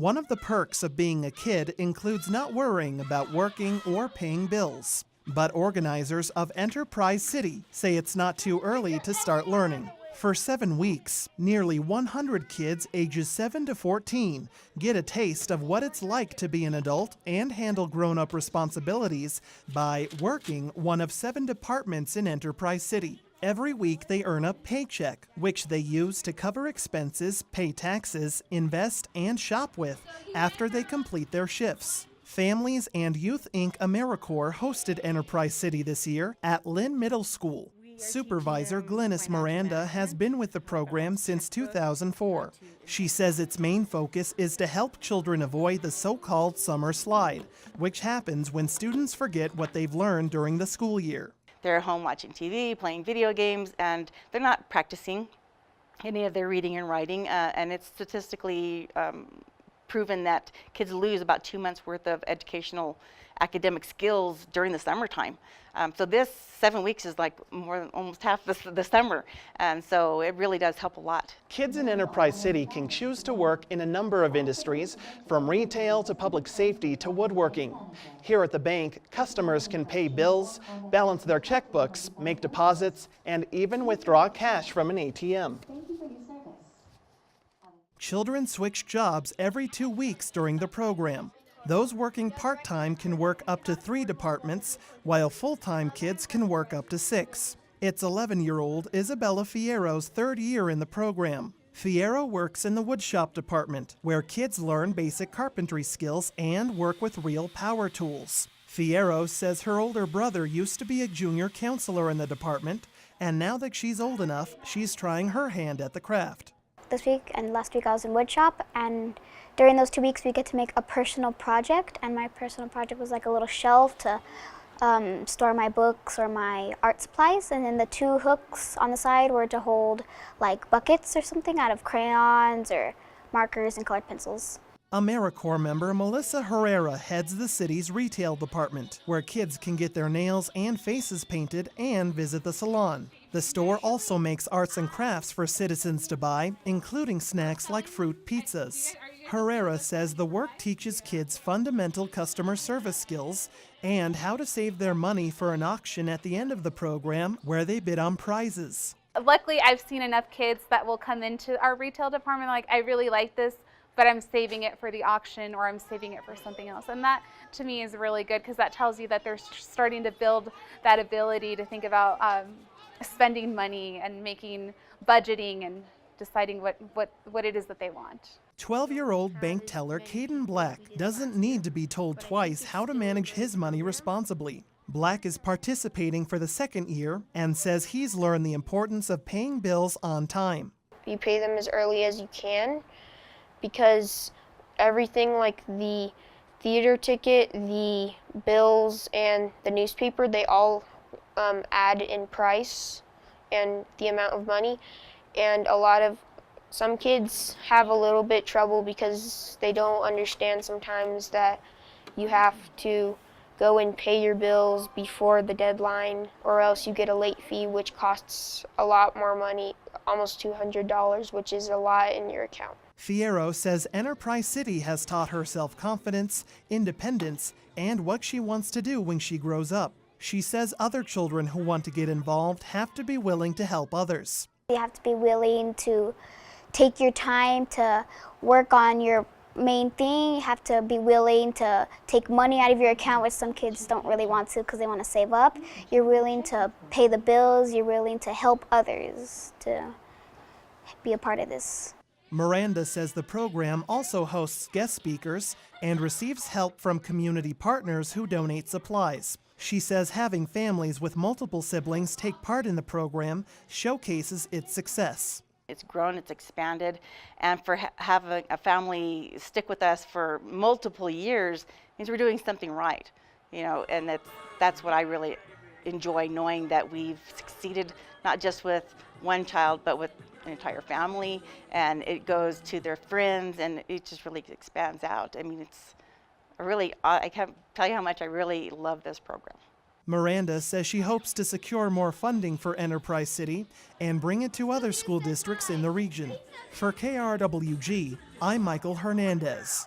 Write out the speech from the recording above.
One of the perks of being a kid includes not worrying about working or paying bills. But organizers of Enterprise City say it's not too early to start learning. For 7 weeks, nearly 100 kids ages 7 to 14 get a taste of what it's like to be an adult and handle grown-up responsibilities by working one of 7 departments in Enterprise City. Every week they earn a paycheck, which they use to cover expenses, pay taxes, invest, and shop with after they complete their shifts. Families and Youth Inc. AmeriCorps hosted Enterprise City this year at Lynn Middle School. Supervisor Glynis Miranda has been with the program since 2004. She says its main focus is to help children avoid the so-called summer slide, which happens when students forget what they've learned during the school year. They're at home watching TV, playing video games, and they're not practicing any of their reading and writing, and it's statistically proven that kids lose about 2 months worth of educational academic skills during the summertime. So this 7 weeks is like more than almost half the summer, and so it really does help a lot. Kids in Enterprise City can choose to work in a number of industries, from retail to public safety to woodworking. Here at the bank, customers can pay bills, balance their checkbooks, make deposits, and even withdraw cash from an ATM. Children switch jobs every 2 weeks during the program. Those working part-time can work up to 3 departments, while full-time kids can work up to 6. It's 11-year-old Isabella Fierro's 3rd year in the program. Fierro works in the woodshop department, where kids learn basic carpentry skills and work with real power tools. Fierro says her older brother used to be a junior counselor in the department, and now that she's old enough, she's trying her hand at the craft. This week and last week I was in woodshop, and during those 2 weeks we get to make a personal project, and my personal project was like a little shelf to store my books or my art supplies, and then the 2 hooks on the side were to hold like buckets or something out of crayons or markers and colored pencils. AmeriCorps member Melissa Herrera heads the city's retail department, where kids can get their nails and faces painted and visit the salon. The store also makes arts and crafts for citizens to buy, including snacks like fruit pizzas. Herrera says the work teaches kids fundamental customer service skills and how to save their money for an auction at the end of the program where they bid on prizes. Luckily, I've seen enough kids that will come into our retail department like, I really like this, but I'm saving it for the auction, or I'm saving it for something else. And that, to me, is really good, because that tells you that they're starting to build that ability to think about spending money and making budgeting and deciding what it is that they want. 12-year-old bank teller Caden Black doesn't need to be told twice how to manage his money responsibly. Black is participating for the 2nd year and says he's learned the importance of paying bills on time. You pay them as early as you can, because everything like the theater ticket, the bills, and the newspaper, they all add in price and the amount of money. And some kids have a little bit trouble because they don't understand sometimes that you have to go and pay your bills before the deadline, or else you get a late fee, which costs a lot more money, almost $200, which is a lot in your account. Fierro says Enterprise City has taught her self-confidence, independence, and what she wants to do when she grows up. She says other children who want to get involved have to be willing to help others. You have to be willing to take your time to work on your main thing. You have to be willing to take money out of your account, which some kids don't really want to because they want to save up. You're willing to pay the bills. You're willing to help others to be a part of this. Miranda says the program also hosts guest speakers and receives help from community partners who donate supplies. She says having families with multiple siblings take part in the program showcases its success. It's grown, it's expanded, and for having a family stick with us for multiple years means we're doing something right, you know, and that's what I really enjoy, knowing that we've succeeded not just with one child but with an entire family, and it goes to their friends, and it just really expands out. I mean, it's really, I can't tell you how much I really love this program. Miranda says she hopes to secure more funding for Enterprise City and bring it to other school districts in the region. For KRWG, I'm Michael Hernandez.